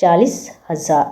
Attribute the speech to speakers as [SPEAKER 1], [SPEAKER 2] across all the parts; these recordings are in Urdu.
[SPEAKER 1] 40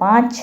[SPEAKER 1] 5,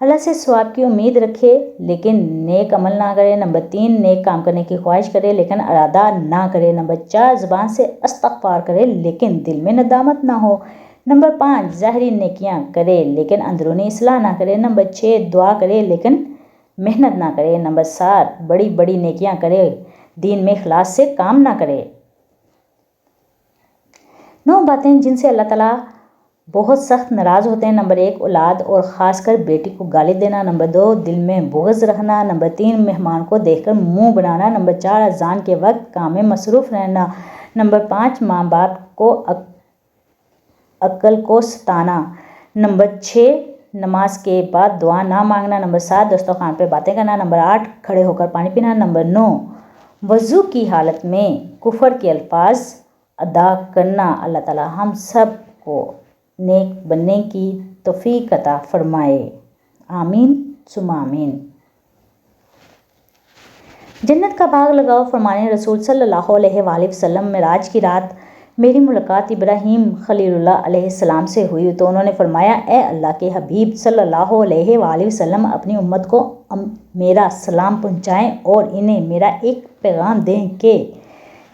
[SPEAKER 1] اللہ سے ثواب کی امید رکھے لیکن نیک عمل نہ کرے۔ نمبر 3 نیک کام کرنے کی خواہش کرے لیکن ارادہ نہ کرے۔ نمبر 4 زبان سے استغفار کرے لیکن دل میں ندامت نہ ہو۔ نمبر 5 ظاہری نیکیاں کرے لیکن اندرونی اصلاح نہ کرے۔ نمبر 6 دعا کرے لیکن محنت نہ کرے۔ نمبر 7 بڑی بڑی نیکیاں کرے دین میں اخلاص سے کام نہ کرے۔ 9 باتیں جن سے اللہ تعالیٰ بہت سخت ناراض ہوتے ہیں۔ نمبر 1 اولاد اور خاص کر بیٹی کو گالی دینا۔ نمبر 2 دل میں بغض رکھنا۔ نمبر 3 مہمان کو دیکھ کر منہ بنانا۔ نمبر 4 اذان کے وقت کام میں مصروف رہنا۔ نمبر 5 ماں باپ کو عقل کو ستانا۔ نمبر 6 نماز کے بعد دعا نہ مانگنا۔ نمبر 7 دسترخوان پہ باتیں کرنا۔ نمبر 8 کھڑے ہو کر پانی پینا۔ نمبر 9 وضو کی حالت میں کفر کے الفاظ ادا کرنا۔ اللہ تعالیٰ ہم سب کو نیک بننے کی توفیق عطا فرمائے، آمین ثم آمین۔ جنت کا باغ لگاؤ فرمانے رسول صلی اللہ علیہ وآلہ وسلم معراج کی رات میری ملاقات ابراہیم خلیل اللہ علیہ السلام سے ہوئی تو انہوں نے فرمایا، اے اللہ کے حبیب صلی اللہ علیہ وآلہ وسلم اپنی امت کو میرا سلام پہنچائیں اور انہیں میرا ایک پیغام دیں کہ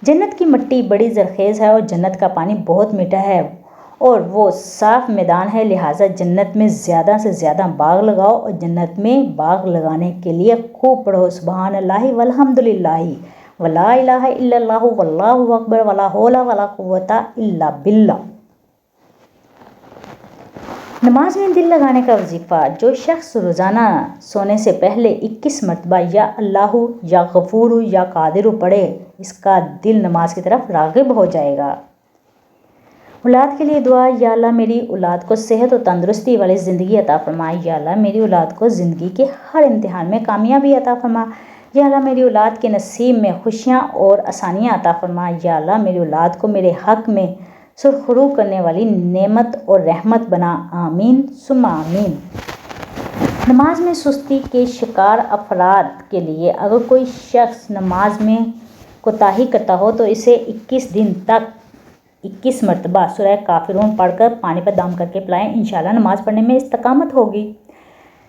[SPEAKER 1] جنت کی مٹی بڑی زرخیز ہے اور جنت کا پانی بہت میٹھا ہے اور وہ صاف میدان ہے، لہٰذا جنت میں زیادہ سے زیادہ باغ لگاؤ اور جنت میں باغ لگانے کے لیے خوب پڑھو سبحان اللہ والحمد للہ ولا الہ الا اللہ واللہ اکبر ولا حول ولا قوت الا باللہ۔ نماز میں دل لگانے کا وظیفہ۔ جو شخص روزانہ سونے سے پہلے 21 مرتبہ یا اللہ یا غفور یا قادر پڑھے اس کا دل نماز کی طرف راغب ہو جائے گا۔ اولاد کے لیے دعا۔ یا اللہ میری اولاد کو صحت و تندرستی والی زندگی عطا فرما۔ یا اللہ میری اولاد کو زندگی کے ہر امتحان میں کامیابی عطا فرما۔ یا اللہ میری اولاد کے نصیب میں خوشیاں اور آسانیاں عطا فرما۔ یا اللہ میری اولاد کو میرے حق میں سرخرو کرنے والی نعمت اور رحمت بنا، آمین ثم آمین۔ نماز میں سستی کے شکار افراد کے لیے اگر کوئی شخص نماز میں کوتاہی کرتا ہو تو اسے 21 دن تک 21 مرتبہ سورہ کافرون پڑھ کر پانی پر دم کر کے پلائیں، انشاءاللہ نماز پڑھنے میں استقامت ہوگی۔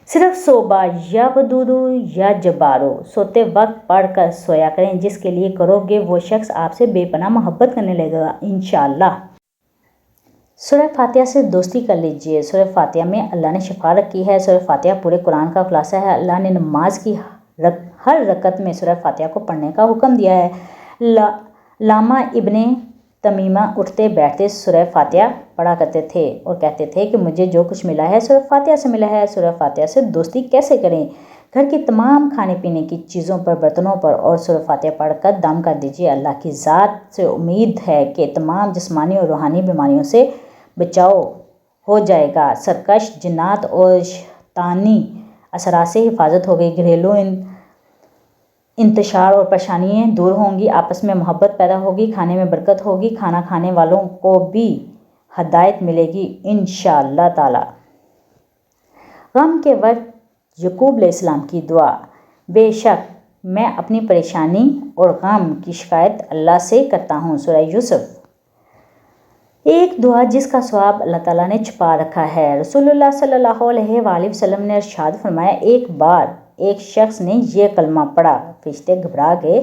[SPEAKER 1] صرف صوبہ یا ودودو یا جبارو سوتے وقت پڑھ کر سویا کریں، جس کے لیے کرو گے وہ شخص آپ سے بے پناہ محبت کرنے لگے گا انشاءاللہ۔ سورہ فاتحہ سے دوستی کر لیجئے۔ سورہ فاتحہ میں اللہ نے شفا رکھی ہے۔ سورہ فاتحہ پورے قرآن کا خلاصہ ہے۔ اللہ نے نماز کی ہر رکعت میں سورہ فاتحہ کو پڑھنے کا حکم دیا ہے۔ علامہ ابن تمیمہ اٹھتے بیٹھتے سورہ فاتحہ پڑھا کرتے تھے اور کہتے تھے کہ مجھے جو کچھ ملا ہے سورہ فاتحہ سے ملا ہے۔ سورہ فاتحہ سے دوستی کیسے کریں؟ گھر کی تمام کھانے پینے کی چیزوں پر، برتنوں پر اور سورہ فاتحہ پڑھ کر دم کر دیجیے۔ اللہ کی ذات سے امید ہے کہ تمام جسمانی اور روحانی بیماریوں سے بچاؤ ہو جائے گا، سرکش جنات اور شیطانی اثرات سے حفاظت ہوگی، گھریلو انتشار اور پریشانیاں دور ہوں گی، آپس میں محبت پیدا ہوگی، کھانے میں برکت ہوگی، کھانا کھانے والوں کو بھی ہدایت ملے گی انشاءاللہ تعالی۔ غم کے وقت یعقوب علیہ السلام کی دعا۔ بے شک میں اپنی پریشانی اور غم کی شکایت اللہ سے کرتا ہوں، سورہ یوسف۔ ایک دعا جس کا ثواب اللہ تعالیٰ نے چھپا رکھا ہے۔ رسول اللہ صلی اللہ علیہ وآلہ وسلم نے ارشاد فرمایا، ایک بار ایک شخص نے یہ کلمہ پڑھا، فرشتے گھبرا گئے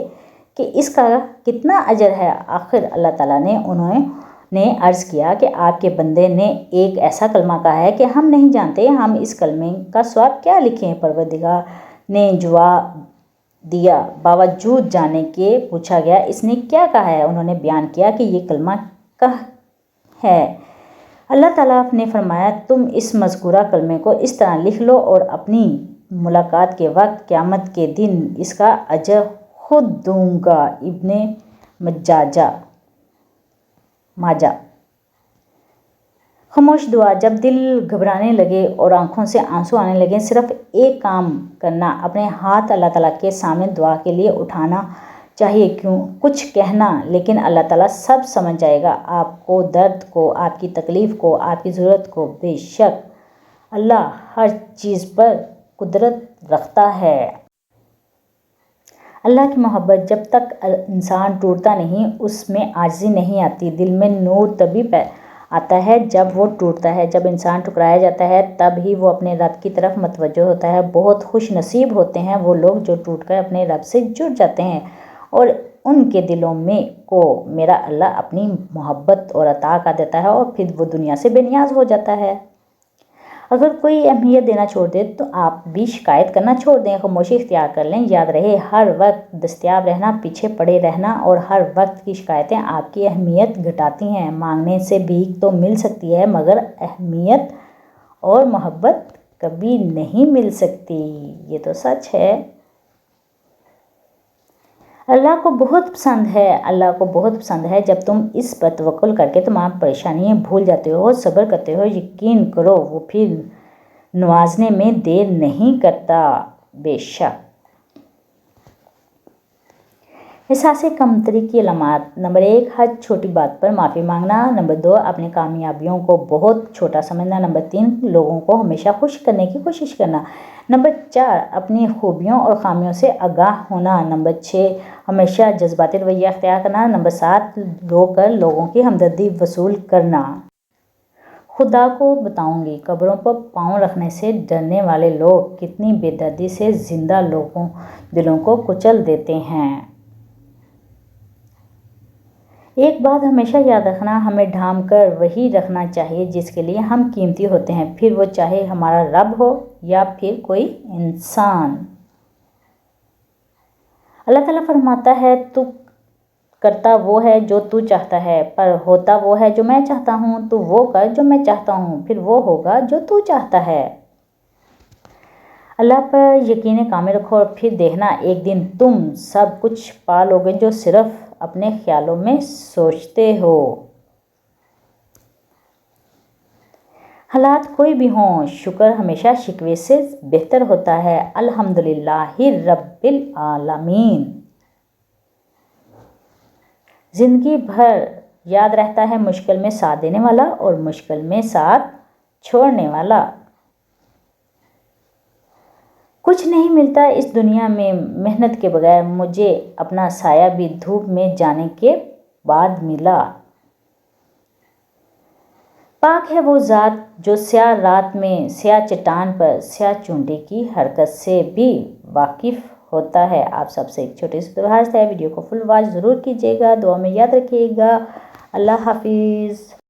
[SPEAKER 1] کہ اس کا کتنا اجر ہے۔ آخر اللہ تعالیٰ نے انہوں نے عرض کیا کہ آپ کے بندے نے ایک ایسا کلمہ کہا ہے کہ ہم نہیں جانتے ہم اس کلمے کا ثواب کیا لکھیں۔ پروردگار نے جواب دیا، باوجود جانے کے پوچھا گیا اس نے کیا کہا ہے؟ انہوں نے بیان کیا کہ یہ کلمہ ہے۔ اللہ تعالیٰ نے فرمایا، تم اس مذکورہ کلمے کو اس طرح لکھ لو اور اپنی ملاقات کے وقت قیامت کے دن اس کا اجر خود دوں گا۔ ابن ماجہ۔ خاموش دعا۔ جب دل گھبرانے لگے اور آنکھوں سے آنسو آنے لگیں، صرف ایک کام کرنا، اپنے ہاتھ اللہ تعالیٰ کے سامنے دعا کے لیے اٹھانا چاہیے، کچھ کہنا لیکن اللہ تعالیٰ سب سمجھ جائے گا، آپ کو درد کو، آپ کی تکلیف کو، آپ کی ضرورت کو۔ بے شک اللہ ہر چیز پر قدرت رکھتا ہے۔ اللہ کی محبت جب تک انسان ٹوٹتا نہیں اس میں عاجزی نہیں آتی، دل میں نور تبھی آتا ہے جب وہ ٹوٹتا ہے، جب انسان ٹکرایا جاتا ہے تب ہی وہ اپنے رب کی طرف متوجہ ہوتا ہے۔ بہت خوش نصیب ہوتے ہیں وہ لوگ جو ٹوٹ کر اپنے رب سے جڑ جاتے ہیں اور ان کے دلوں میں کو میرا اللہ اپنی محبت اور عطا کر دیتا ہے اور پھر وہ دنیا سے بے نیاز ہو جاتا ہے۔ اگر کوئی اہمیت دینا چھوڑ دے تو آپ بھی شکایت کرنا چھوڑ دیں، خاموشی اختیار کر لیں۔ یاد رہے، ہر وقت دستیاب رہنا، پیچھے پڑے رہنا اور ہر وقت کی شکایتیں آپ کی اہمیت گھٹاتی ہیں۔ مانگنے سے بھیک تو مل سکتی ہے مگر اہمیت اور محبت کبھی نہیں مل سکتی۔ یہ تو سچ ہے۔ اللہ کو بہت پسند ہے جب تم اس پر توکل کر کے تمام پریشانیاں بھول جاتے ہو اور صبر کرتے ہو۔ یقین کرو وہ پھر نوازنے میں دیر نہیں کرتا۔ بے شک۔ احساس کمتری کی علامات: نمبر 1، ہر چھوٹی بات پر معافی مانگنا۔ نمبر 2، اپنی کامیابیوں کو بہت چھوٹا سمجھنا۔ نمبر 3، لوگوں کو ہمیشہ خوش کرنے کی کوشش کرنا۔ نمبر 4، اپنی خوبیوں اور خامیوں سے آگاہ ہونا۔ نمبر 6، ہمیشہ جذباتی رویہ اختیار کرنا۔ نمبر 7، رو کر لوگوں کی ہمدردی وصول کرنا۔ خدا کو بتاؤں گی، قبروں پر پاؤں رکھنے سے ڈرنے والے لوگ کتنی بے دردی سے زندہ دلوں کو کچل دیتے ہیں۔ ایک بات ہمیشہ یاد رکھنا، ہمیں ڈھانپ کر وہی رکھنا چاہیے جس کے لیے ہم قیمتی ہوتے ہیں، پھر وہ چاہے ہمارا رب ہو یا پھر کوئی انسان۔ اللہ تعالیٰ فرماتا ہے، تو کرتا وہ ہے جو تو چاہتا ہے، پر ہوتا وہ ہے جو میں چاہتا ہوں۔ تو وہ کر جو میں چاہتا ہوں، پھر وہ ہوگا جو تو چاہتا ہے۔ اللہ پر یقین کامل رکھو اور پھر دیکھنا ایک دن تم سب کچھ پا لوگے جو صرف اپنے خیالوں میں سوچتے ہو۔ حالات کوئی بھی ہوں، شکر ہمیشہ شکوے سے بہتر ہوتا ہے۔ الحمدللہ رب العالمین۔ زندگی بھر یاد رہتا ہے، مشکل میں ساتھ دینے والا اور مشکل میں ساتھ چھوڑنے والا۔ کچھ نہیں ملتا اس دنیا میں محنت کے بغیر، مجھے اپنا سایہ بھی دھوپ میں جانے کے بعد ملا۔ پاک ہے وہ ذات جو سیاہ رات میں سیاہ چٹان پر سیاہ چونٹی کی حرکت سے بھی واقف ہوتا ہے۔ آپ سب سے ایک چھوٹی سی درخواست ہے، ویڈیو کو فل واچ ضرور کیجیے گا، دعا میں یاد رکھیے گا۔ اللہ حافظ۔